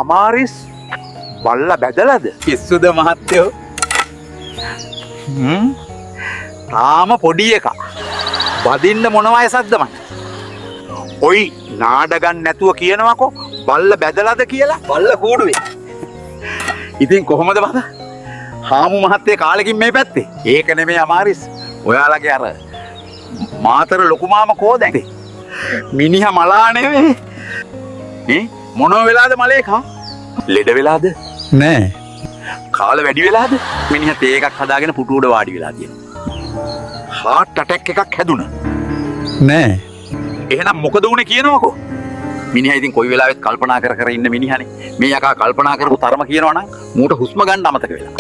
අමාරිස් බල්ලා බැදලාද? පිස්සුද මහත්තයෝ? තාම පොඩි එකා. වදින්න මොන වයසක්ද මන්? ඔයි නාඩගම් නැතුව කියනවාකෝ බල්ලා බැදලාද කියලා. බල්ල කූඩුවේ. ඉතින් කොහොමද බද? හාමු මහත්තයා කාලෙකින් මේ පැත්තේ. ඒක නෙමෙයි අමාරිස්. ඔයාලගේ අර මාතර ලොකු මාම කෝදැන්. මිනිහා මලා නෙවෙයි. මොන වෙලාද මලේකා? ලෙඩ වෙලාද? නෑ. කාල වැඩි වෙලාද? මිනිහා තේ එකක් හදාගෙන පුටු උඩ වාඩි වෙලා තියෙනවා. හાર્ට් ඇටැක් එකක් හැදුණා. නෑ. එහෙනම් මොකද වුනේ කියනවකෝ? මිනිහා ඉතින් කොයි වෙලාවෙත් කල්පනා කර කර ඉන්න මිනිහනේ. මේ යකා කල්පනා කරපු තරම කියනවා නම් මූට හුස්ම ගන්න අමතක වෙලා.